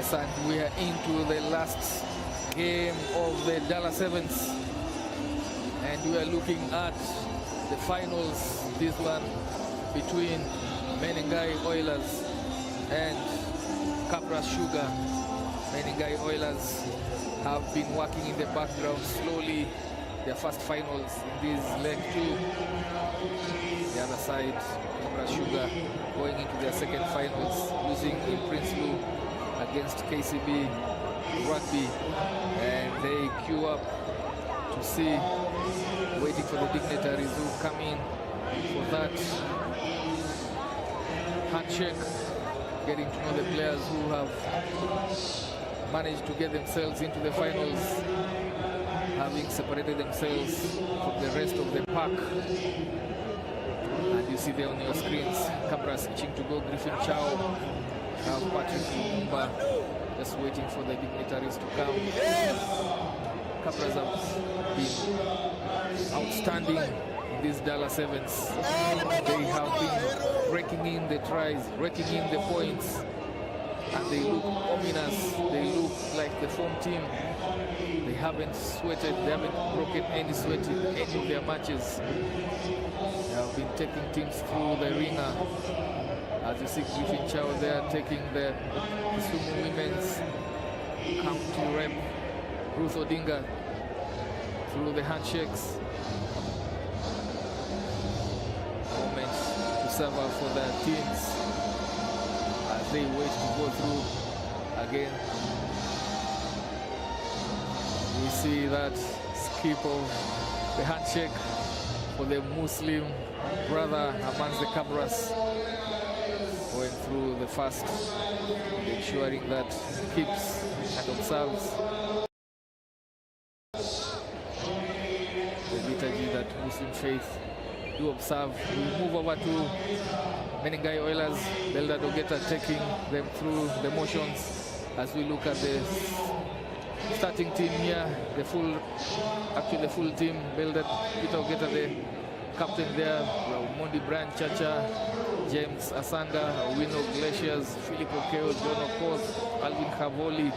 Yes, and we are into the last game of the Dala Sevens, and we are looking at the finals. This one between Menengai Oilers and Kabaras Sugar. Menengai Oilers have been working in the background slowly. Their first finals in this leg 2. The other side, Kabaras Sugar, going into their second finals, losing in Prince Lu against KCB Rugby, and they queue up to see, waiting for the dignitaries who come in for that handshake, getting to know the players who have managed to get themselves into the finals, having separated themselves from the rest of the pack. And you see there on your screens, Kabaras itching to go, Griffin Chow, now Patrick Lumumba, just waiting for the dignitaries to come. Kabaras have been outstanding in these Dala Sevens. They have been breaking in the tries, breaking in the points, and they look ominous. They look like the form team. They haven't sweated, they haven't broken any sweat in any of their matches. They have been taking teams through the ringer. As you see Griffin Chow there taking the Kisumu Women's County rep Ruth Odinga through the handshakes. Moment to serve up for their teams as they wait to go through again. We see that skip of the handshake for the Muslim brother amongst the Kabaras, going through the first, ensuring that he keeps and observes the liturgy that Muslim faith do observe. We move over to Menengai Oilers, Belda Dogeta taking them through the motions as we look at the starting team here, the full team. Belda Peter Ogeta, the captain there, Mondi Brand Chacha, James Asanga, Wino Glaciers, Philip Okeo, John Okoth, Alvin Kavoli,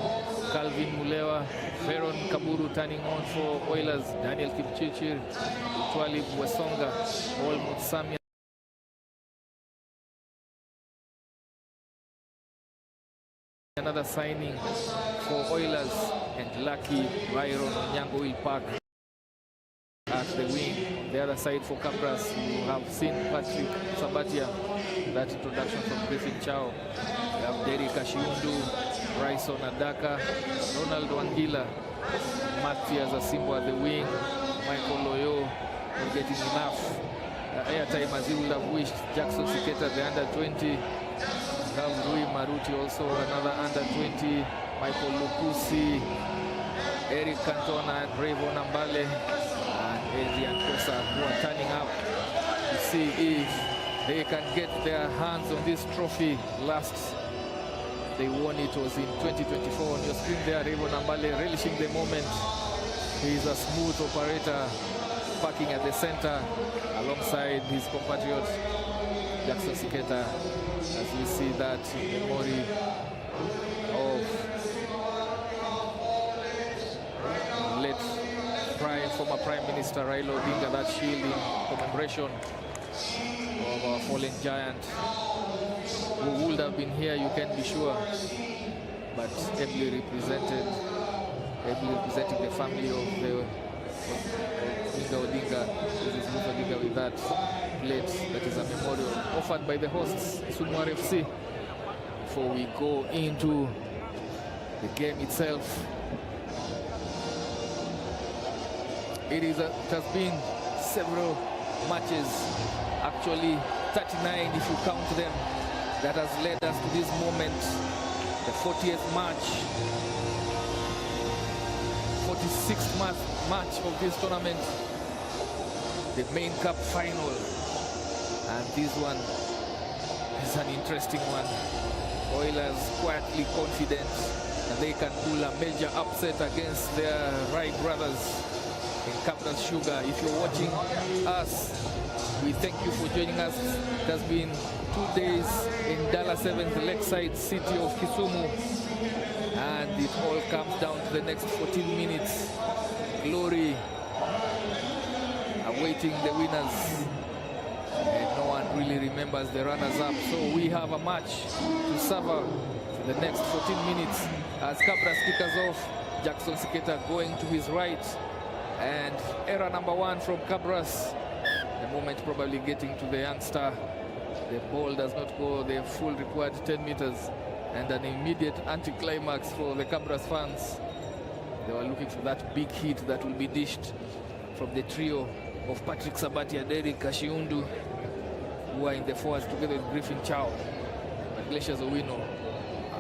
Calvin Mulewa, Veron Kaburu turning on for Oilers, Daniel Kipchichir, Utwali Wesonga, Olmut Samia. Another signing for Oilers, and Lucky Byron Onyango will park at the wing. On the other side for Kabaras, you have seen Patrick Sabatia, that introduction from Griffin Chow. We have Derek Ashiundu, Bryson Adaka, Ronald Wangila, Matthias Asimbo at the wing, Michael Loyo not getting enough airtime as he would have wished. Jackson Siketa, the under-20. Rui Maruti, also another under-20. Michael Lukusi, Eric Cantona, and Rayvon Ambale, and Adrian Kosa, who are turning up to see if they can get their hands on this trophy. Last they won it was in 2024. On your screen there, Rayvon Ambale relishing the moment. He is a smooth operator, parking at the center alongside his compatriot Jackson Siketa, as we see that in memory of late former Prime Minister Raila Odinga, that shield in commemoration of our fallen giant, who would have been here, you can be sure, but ably representing the family of the Odinga. This is Ruth Odinga with that plate that is a memorial offered by the hosts, Kisumu RFC. Before we go into the game itself, it has been several matches, actually 39 if you count them, that has led us to this moment, the 40th match, 46th match of this tournament, the main cup final, and this one is an interesting one. Oilers quietly confident that they can pull a major upset against their Rai brothers in Kabaras Sugar. If you're watching us, we thank you for joining us. It has been 2 days in Dala Sevens, the lakeside city of Kisumu. And it all comes down to the next 14 minutes. Glory awaiting the winners. And no one really remembers the runners-up. So we have a match to suffer for the next 14 minutes as Kabaras kickers off. Jackson Siketa going to his right. And error number 1 from Kabaras. The moment probably getting to the youngster. The ball does not go the full required 10 meters. And an immediate anticlimax for the Kabaras fans. They were looking for that big hit that will be dished from the trio of Patrick Sabatia, Derek Kashiundu, who are in the forwards together with Griffin Chow. But Glaciers Owino,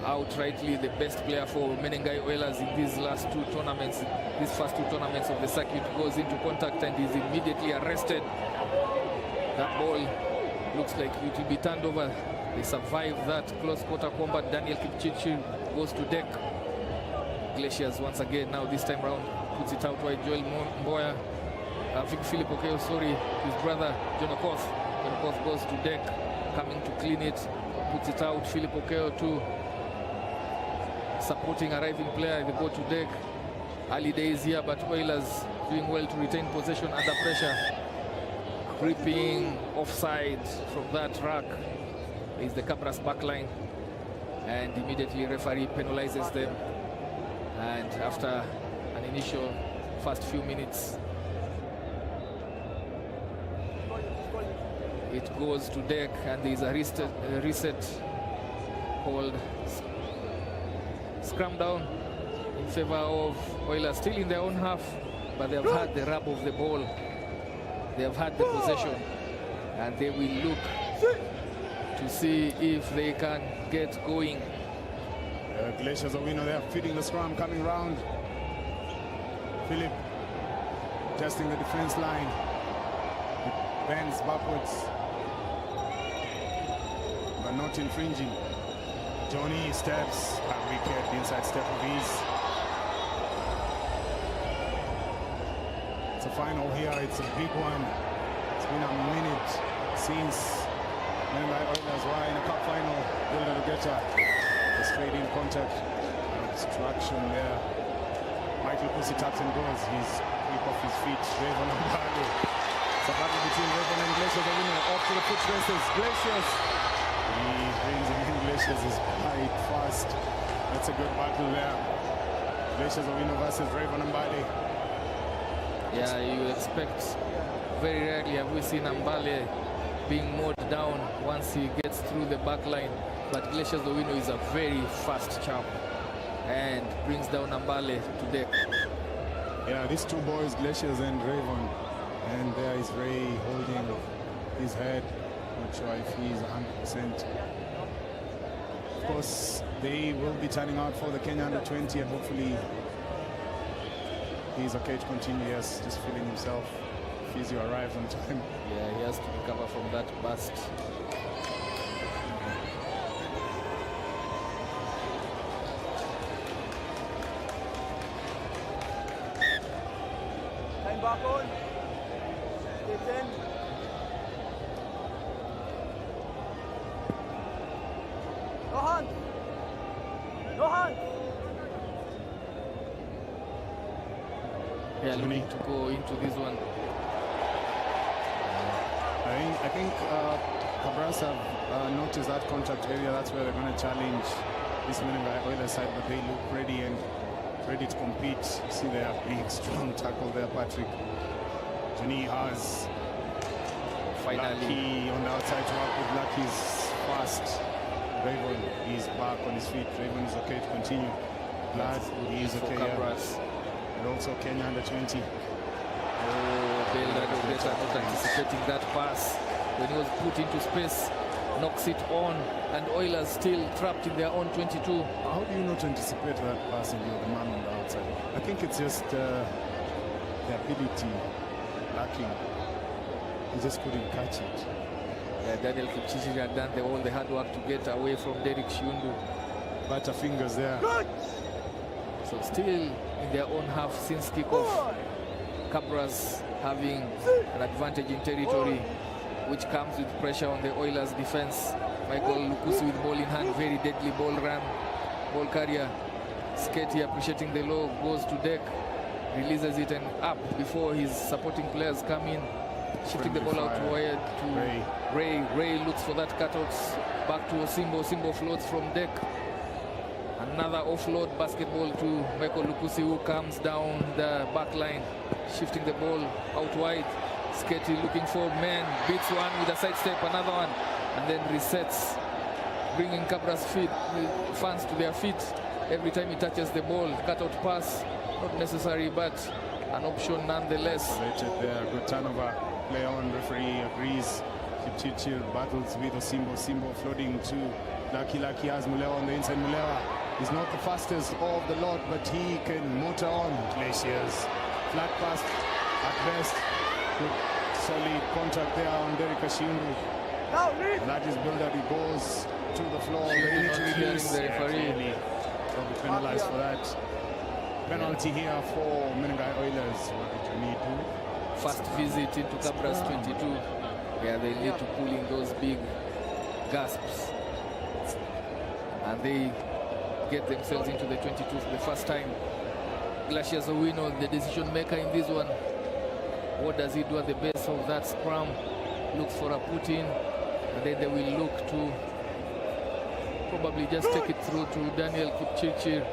outrightly the best player for Menengai Oilers in these last 2 tournaments. These first 2 tournaments of the circuit, goes into contact and is immediately arrested. That ball looks like it will be turned over. They survive that close quarter combat. Daniel Kipchichi goes to deck. Glaciers once again, now this time round, puts it out wide. Joel Mboya, Philip Okeo, sorry, his brother John Okoth. John Okoth goes to deck, coming to clean it, puts it out. Philip Okeo too, supporting arriving player. They go to deck. Early days here, but Oilers doing well to retain possession under pressure. Creeping offside from that rack is the Kabaras backline, and immediately referee penalizes them. And after an initial first few minutes, it goes to deck, and there is a reset called scrum down in favor of Oilers, still in their own half, but they have had the rub of the ball. They have had the possession, and they will look to see if they can get going. Glaciers Owino, they are feeding the scrum, coming round. Philip testing the defense line. It bends backwards, but not infringing. Johnny steps, a wicked inside step of his. It's a final here, it's a big one. It's been a minute since Menengai Oilers were in a cup final. Builder Lugeta, a straight in contact, obstruction there. Michael Pussy taps and goes. He's quick off his feet. Raven and Bali. It's a battle between Raven and Glaciers Owino. Off to the foot races. Glaciers. He brings him in. Glaciers is quite fast. That's a good battle there. Glaciers Owino versus Raven and Bali. Yeah, you expect. Very rarely have we seen Mbale being mowed down once he gets through the back line. But Glaciers Owino is a very fast chap and brings down Mbale to deck. Yeah, these two boys, Glaciers and Raven. And there is Ray holding his head. Not sure if he's 100%. Of course, they will be turning out for the Kenya Under-20, and hopefully he's okay to continue. Yes, just feeling himself. Physio arrives on time. Yeah, he has to recover from that burst. Time back on. Stay 10. No hands. No hands. Yeah, looking to go into this one. I think Kabaras have noticed that contact area. That's where they're going to challenge this Menengai Oilers side, but they look ready and ready to compete. See their big, strong tackle there, Patrick. Johnny has Finally Lucky on the outside to work with. Lucky's fast. Raven is back on his feet. Raven is okay to continue. Glad he is okay. And also Kenya Under-20. Oh, Builder Lugeta not anticipating that pass. When he was put into space, knocks it on, and Oilers still trapped in their own 22. How do you not anticipate that pass and you're the man on the outside? I think it's just the ability lacking. He just couldn't catch it. Yeah, Daniel Kipchichi had done all the hard work to get away from Derek Shiundu. Butterfingers there. So still in their own half since kickoff. Kabaras having an advantage in territory, which comes with pressure on the Oilers' defense. Michael Lukusi with ball in hand, very deadly ball run. Ball carrier Sketty appreciating the low, goes to deck, releases it and up before his supporting players come in. Shifting the ball out wide to Ray. Ray looks for that cutout. Back to Osimbo. Osimbo floats from deck. Another offload basketball to Michael Lukusi, who comes down the back line. Shifting the ball out wide. Sketty looking for men. Beats one with a sidestep, another one. And then resets. Bringing Kabaras fans to their feet. Every time he touches the ball, cutout pass. Not necessary, but an option nonetheless. There, good turnover. Play on, referee agrees. Kipchirchir battles with Osimbo. Osimbo floating to Lucky has Muleo on the inside. Muleo is not the fastest of the lot, but he can motor on. Glaciers. Flat pass at best. Good solid contact there on Derek Kashindu. That is build-up. He goes to the floor. They need to release. The referee. Will be penalized for that. Penalty here for Menengai Oilers. What did you need to? First visit into Kabaras 22. Yeah, they need to pull in those big gasps. And they get themselves into the 22 for the first time. Glaciers Owino, the decision maker in this one. What does he do at the base of that scrum? Looks for a put-in. And then they will look to probably just take it through to Daniel Kipchirchir.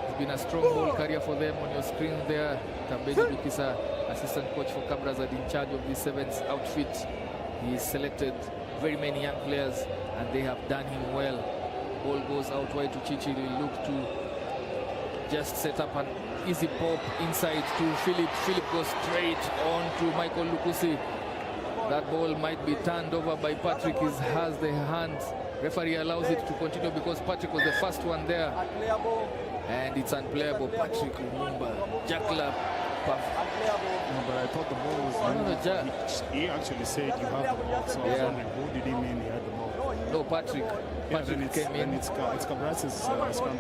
He's been a strong ball carrier for them. On your screen there, Tambeji Lukisa, assistant coach for Kabaras, are in charge of the sevens outfit. He's selected very many young players and they have done him well. Ball goes out wide to Chichi. They look to just set up an easy pop inside to Philip. Philip goes straight on to Michael Lukusi. That ball might be turned over by Patrick. He has the hands. Referee allows it to continue because Patrick was the first one there. And it's unplayable. Patrick Lumumba, Jackla. No, but I thought the ball was he actually said you have the ball. So I was wondering, who did he mean he had the ball? No, Patrick. Patrick came in. It's Kabaras' scrum.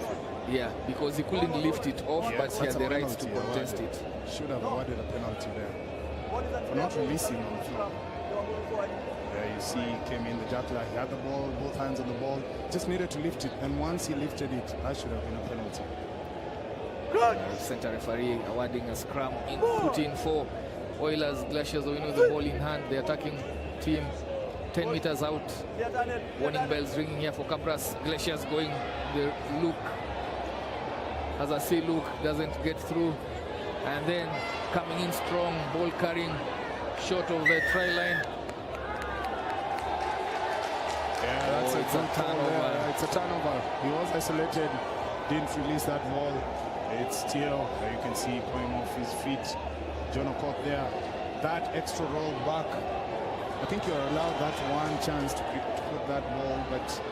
Yeah, because he couldn't lift it off, but he had the right to contest it. Should have awarded a penalty there for not releasing on the floor. There you see he came in, the Jackla, he had the ball, both hands on the ball, just needed to lift it, and once he lifted it, that should have been a penalty. Center referee awarding a scrum put in for Oilers. Glaciers with the ball in hand. The attacking team 10 meters out. Warning bells ringing here for Kabaras. Glaciers going the look. As I say, look doesn't get through, and then coming in strong, ball carrying short of the try line. Yeah, that's it's a turnover. It's a turnover. He was isolated, didn't release that ball. It's still, you can see, going off his feet. Jono caught there. That extra roll back. I think you're allowed that one chance to put that ball, but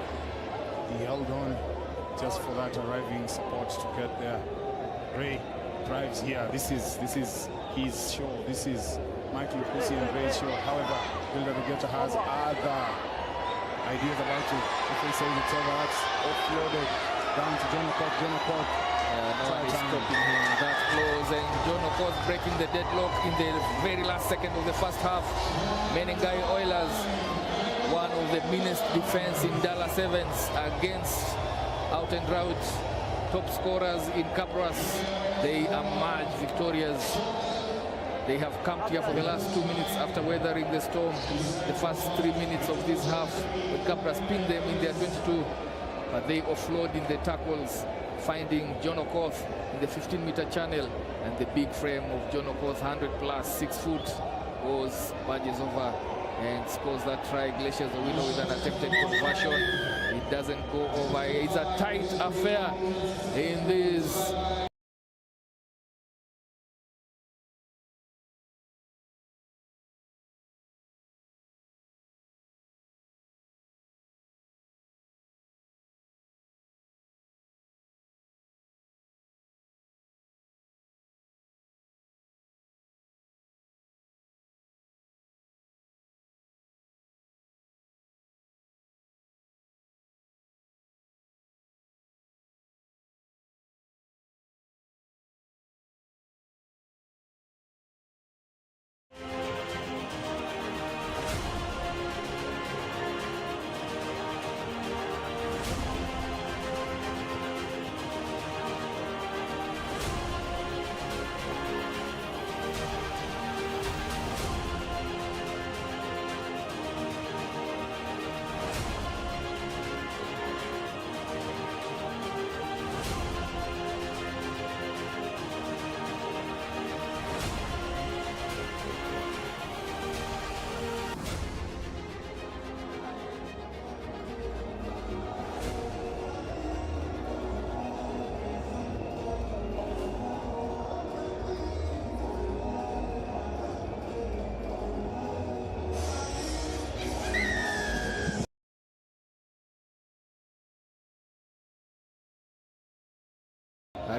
he held on just for that arriving support to get there. Ray drives here. This is his show. This is Michael Lukusi and Ray's show. However, Wilder Rugeta has other ideas about it. If he says it's over, that's offloaded down to Jono Kenyatta. No one is stopping him that close, and John Okoth breaking the deadlock in the very last second of the first half. Menengai Oilers, one of the meanest defense in Dala Sevens, against out and out top scorers in Kabaras. They emerge victorious. They have camped here for the last 2 minutes after weathering the storm. The first 3 minutes of this half, the Kabaras pinned them in their 22, but they offload in the tackles, finding John Okoth in the 15-meter channel, and the big frame of John Okoth, 100+, 6 foot, goes, barges over and scores that try. Glaciers the winner with an attempted conversion. It doesn't go over. It's a tight affair in this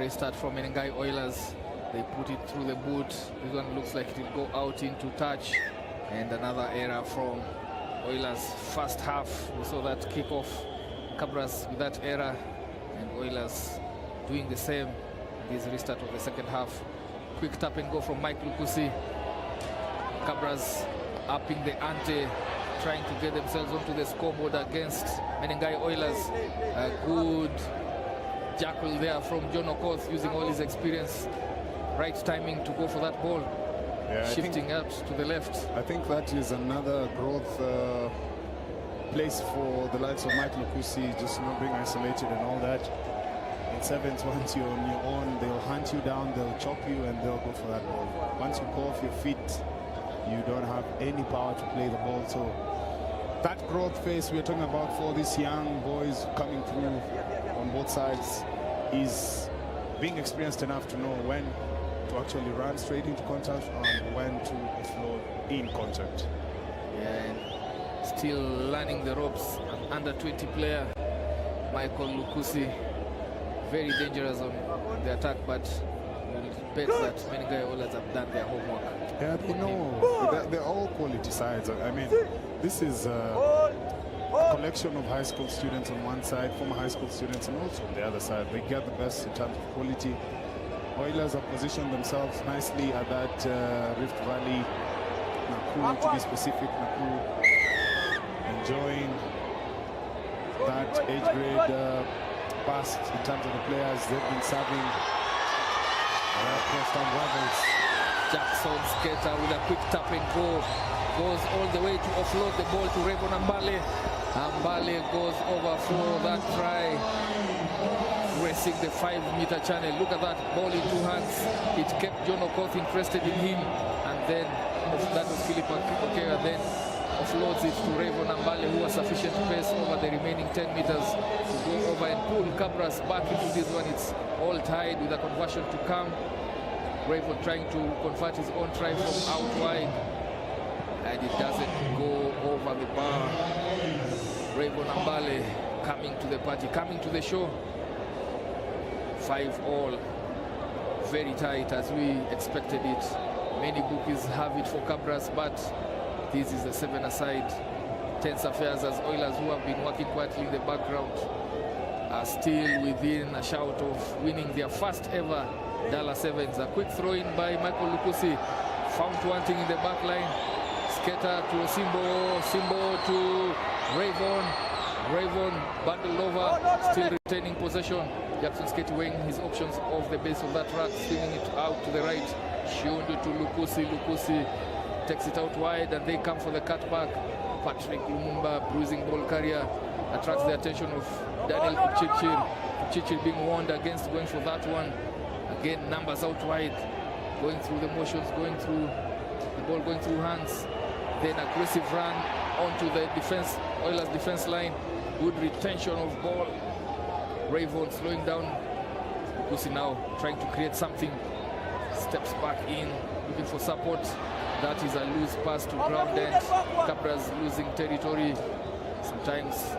Nice start from Menengai Oilers. They put it through the boot. This one looks like it will go out into touch. And another error from Oilers first half. We saw that kickoff. Kabaras with that error. And Oilers doing the same. This restart of the second half. Quick tap and go from Mike Lukusi. Kabaras upping the ante, trying to get themselves onto the scoreboard against Menengai Oilers. A good jackal there from John Okoth, using all his experience. Right timing to go for that ball. Yeah, shifting out to the left. I think that is another growth place for the likes of Mike Lukusi, just not being isolated and all that. In sevens, once you're on your own, they'll hunt you down, they'll chop you, and they'll go for that ball. Once you go off your feet, you don't have any power to play the ball. So that growth phase we're talking about for these young boys coming through on both sides is being experienced enough to know when to actually run straight into contact and when to offload in contact. Yeah, and still learning the ropes. An under 20 player, Michael Lukusi, very dangerous on the attack, but we'll bet that Menengai Oilers have done their homework. Yeah, you know, they're all quality sides. I mean, this is a collection of high school students on one side, former high school students, and also on the other side. They get the best in terms of quality. Oilers have positioned themselves nicely at that Rift Valley, Nakuru to be specific, Nakuru, enjoying that age grade past in terms of the players they've been serving across town rivals. Jackson Skater with a quick tap and go, goes all the way to offload the ball to Rayvon Ambale. Ambale goes over for that try, racing the 5-meter channel. Look at that ball in two hands. It kept John Okoth interested in him, and then that was Philip Okera. Then offloads it to Rayvon Ambale, who has sufficient pace over the remaining 10 meters to go over and pull Kabaras back into this one. It's all tied with a conversion to come. Rayvon trying to convert his own try from out wide, and it doesn't go over the bar. Rayvon Ambale coming to the party, coming to the show. 5-all, very tight as we expected it. Many bookies have it for Kabaras, but this is the 7-a-side. Tense affairs as Oilers, who have been working quietly in the background, are still within a shout of winning their first ever Dala Sevens. A quick throw in by Michael Lukusi, found wanting in the back line. Skater to Simbo, Simbo to Rayvon. Rayvon bundled over, still retaining possession. Jackson Skate weighing his options off the base of that track, swinging it out to the right. Shundu to Lukusi. Lukusi takes it out wide, and they come for the cutback. Patrick Lumumba, bruising ball carrier, attracts the attention of Daniel Kuchichir. Kuchichir being warned against going for that one. Again, numbers out wide, going through the motions, going through the ball, going through hands. Then aggressive run onto the defense, Oilers defense line. Good retention of ball. Rayvon slowing down. Lukusi now trying to create something. Steps back in, looking for support. That is a loose pass to ground end. Kabaras losing territory. Sometimes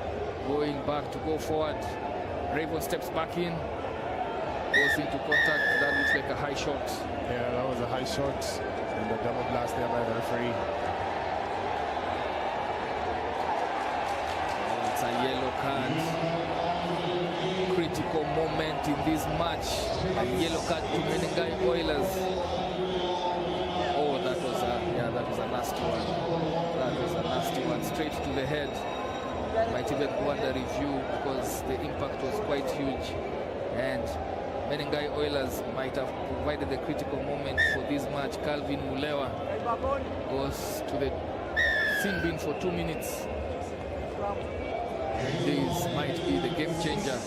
going back to go forward. Rayvon steps back in, goes into contact. That looks like a high shot. Yeah, that was a high shot, and a double blast there by the referee. It's a yellow card. Critical moment in this match. A yellow card to Menengai Oilers. Oh, that was a nasty one. That was a nasty one, straight to the head. Might even go under review because the impact was quite huge. And Menengai Oilers might have provided the critical moment for this match. Calvin Mulewa goes to the sin bin for 2 minutes. This might be the game changer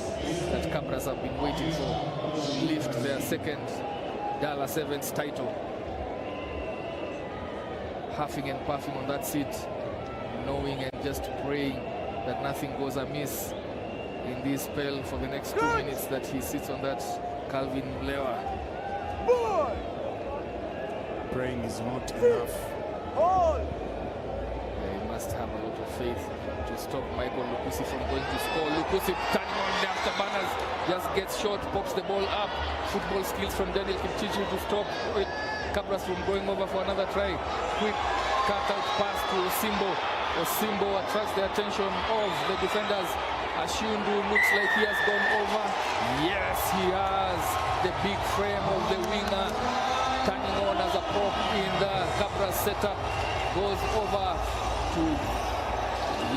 that Kabaras have been waiting for to lift their second Dala Sevens title. Huffing and puffing on that seat, knowing and just praying that nothing goes amiss in this spell for the next 2 minutes that he sits on that Calvin Mulewa. Praying is not enough. They must have a lot of faith to stop Michael Lukusi from going to score. Lukusi turning on the afterburners, just gets short, pops the ball up, football skills from Daniel Kipchichi to stop Kabaras from going over for another try. Quick cut-out pass to Osimbo. Osimbo attracts the attention of the defenders. Ashundu looks like he has gone over. Yes, he has. The big frame of the winger turning on as a prop in the Kabaras setup. Goes over to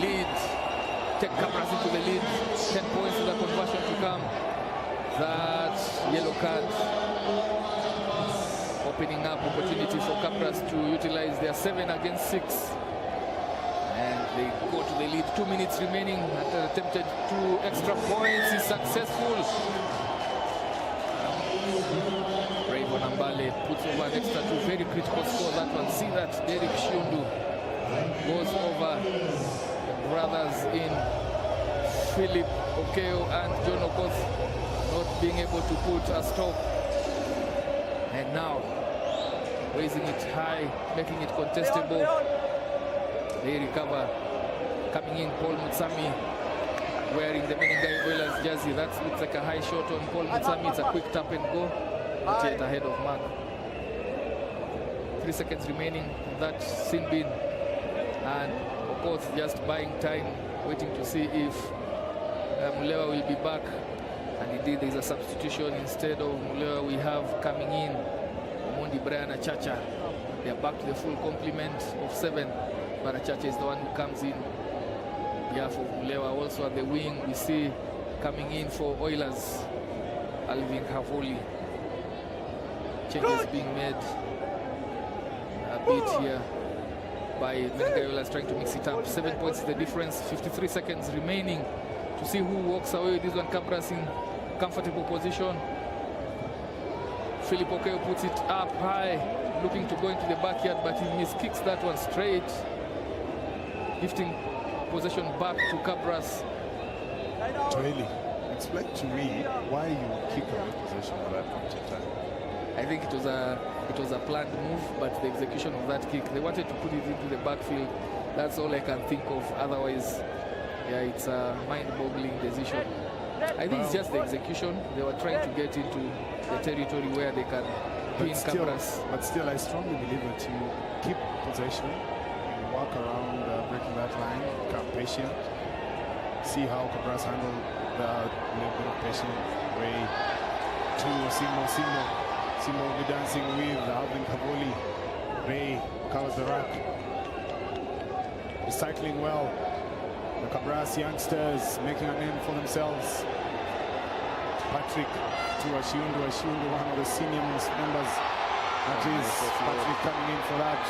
lead. Take Kabaras into the lead. 10 points with the conversion to come. That yellow card opening up opportunity for Kabaras to utilize their 7 against 6. And they go to the lead. 2 minutes remaining. After attempted 2 extra points, is successful. Mamboleo puts over an extra 2. Very critical score, that one. See that Derek Shundu goes over the brothers in Philip Okeo and John Okoth not being able to put a stop. And now raising it high, making it contestable. They recover. Coming in, Paul Mutsami wearing the Menengai Oilers jersey. That looks like a high shot on Paul Mutsami. It's a quick tap and go. Not yet ahead of mark. 3 seconds remaining on that sin bin. And of course just buying time, waiting to see if Mamboleo will be back. And indeed there is a substitution. Instead of Mamboleo, we have coming in Omondi Brian Achacha. They are back to the full complement of 7. But Achacha is the one who comes in on behalf of Mamboleo. Also at the wing we see coming in for Oilers, Alvin Havoli. Changes being made a bit here by Menengai Oilers, trying to mix it up. 7 points is the difference. 53 seconds remaining to see who walks away with this one. Kabaras in comfortable position. Philip Okeo puts it up high, looking to go into the backyard, but he miskicks that one straight, gifting possession back to Kabaras. Toeli, explain to me why you kick away possession at that point in time. I think it was a planned move, but the execution of that kick, they wanted to put it into the backfield. That's all I can think of. Otherwise, yeah, it's a mind-boggling decision. I think it's just the execution. They were trying to get into the territory where they can pin Kabaras. But still, I strongly believe that you keep possession, you walk around breaking that line, become patient, see how Kabaras handle the little bit of patient way to Simo. Simo will be dancing with Alvin Havoli. Ray covers the rack. Recycling well. The Kabaras youngsters making a name for themselves. Patrick to Ashundu, one of the senior members. That is Patrick coming in for that.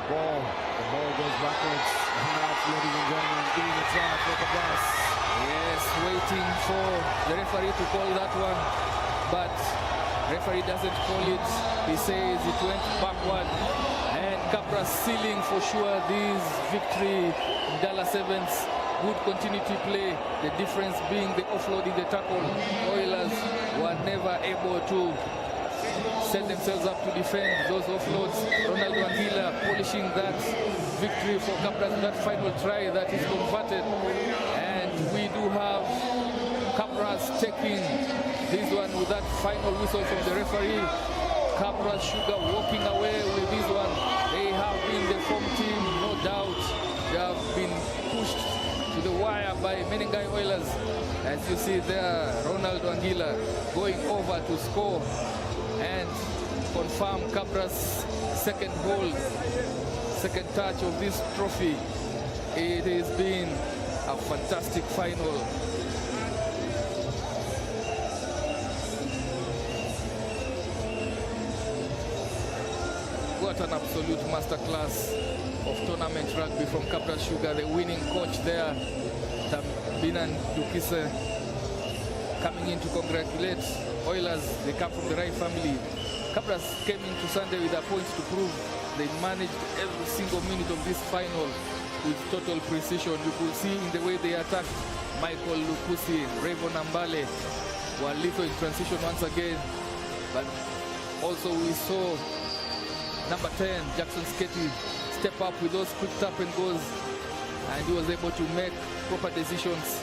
Ball. The ball goes backwards. And that's, ladies and gentlemen, giving a try for Kabaras. Yes, waiting for the referee to call that one, but referee doesn't call it. He says it went backward, and Kabaras sealing for sure this victory in Dala Sevens. Good continuity play, the difference being the offloading the tackle. Oilers were never able to set themselves up to defend those offloads. Ronaldo Anguilla polishing that victory for Kabaras, that final try that is converted. And we do have Kabaras taking this one with that final whistle from the referee. Kabaras Sugar walking away with this one. They have been the form team, no doubt. They have been pushed to the wire by Menengai Oilers. As you see there, Ronaldo Anguilla going over to score and confirm Kabaras' second goal, second touch of this trophy. It has been a fantastic final. What an absolute masterclass of tournament rugby from Kabaras Sugar. The winning coach there, Tambinan Dukise, coming in to congratulate Oilers. They come from the right family. Kabaras came into Sunday with their points to prove. They managed every single minute of this final with total precision. You could see in the way they attacked. Michael Lukusi, Rayvon Ambale were lethal in transition once again. But also we saw number 10, Jackson Sketty, step up with those quick tap and goes, and he was able to make proper decisions.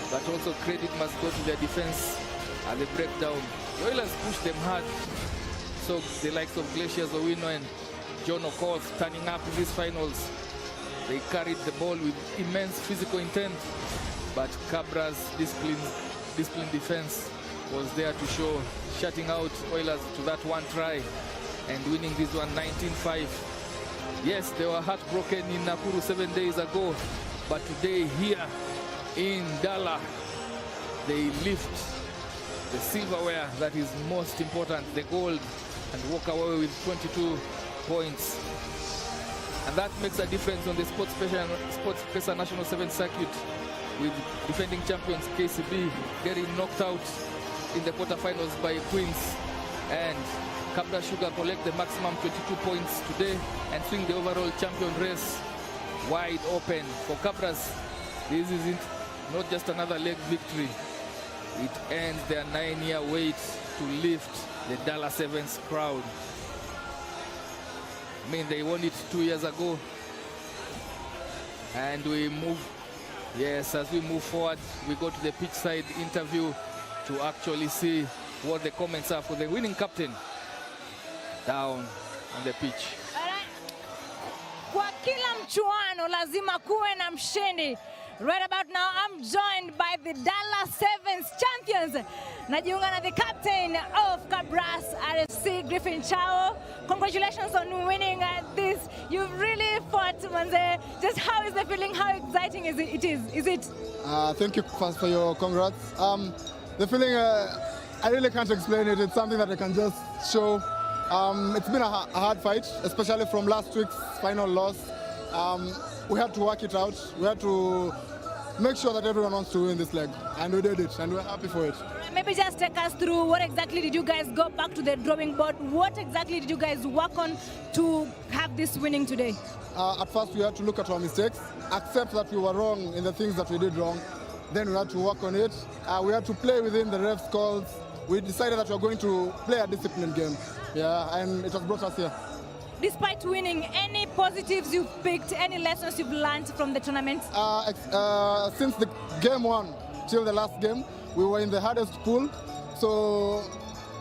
But also credit must go to their defense at the breakdown. The Oilers pushed them hard. So the likes of Glaciers Owino and John Okoth turning up in these finals. They carried the ball with immense physical intent, but Kabaras' disciplined defense was there to show, shutting out Oilers to that one try and winning this one 19-5. Yes, they were heartbroken in Nakuru 7 days ago, but today here in Dala, they lift the silverware that is most important, the gold, and walk away with 22 points. And that makes a difference on the SportPesa National Sevens Circuit, with defending champions KCB getting knocked out in the quarterfinals by Queens, and Kabaras Sugar collect the maximum 22 points today and swing the overall champion race wide open. For Kabaras, this isn't not just another leg victory. It ends their 9-year wait to lift the Dala Sevens crowd. I mean, they won it 2 years ago. And we move, yes, as we move forward, we go to the pitch side interview to actually see what the comments are for the winning captain down on the pitch. Kwa kila mchuano lazima kuwe na mshindi. Right about now, I'm joined by the Dala Sevens champions. Najiunga na the captain of Kabaras RFC, Griffin Chao. Congratulations on winning this. You've really fought, Manze. Just how is the feeling? How exciting is it? Thank you first for your congrats. The feeling, I really can't explain it. It's something that I can just show. It's been a hard fight, especially from last week's final loss. We had to work it out. We had to make sure that everyone wants to win this leg, and we did it, and we're happy for it. Maybe just take us through what exactly did you guys go back to the drawing board? What exactly did you guys work on to have this winning today? At first, we had to look at our mistakes, accept that we were wrong in the things that we did wrong. Then we had to work on it. We had to play within the refs' calls. We decided that we were going to play a disciplined game. Yeah, and it has brought us here. Despite winning, any positives you've picked, any lessons you've learned from the tournament? Since the game one till the last game, we were in the hardest pool. So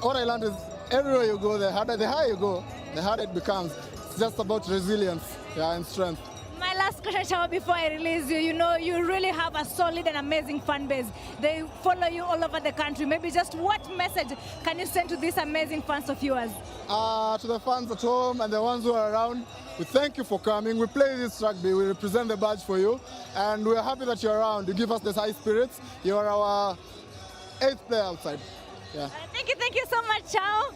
what I learned is everywhere you go, the higher you go, the harder it becomes. It's just about resilience, yeah, and strength. My last question, Chao, before I release you, you know, you really have a solid and amazing fan base. They follow you all over the country. Maybe just what message can you send to these amazing fans of yours? To the fans at home and the ones who are around, we thank you for coming. We play this rugby. We represent the badge for you. And we're happy that you're around. You give us this high spirits. You're our 8th player outside. Yeah. Thank you so much, Chao.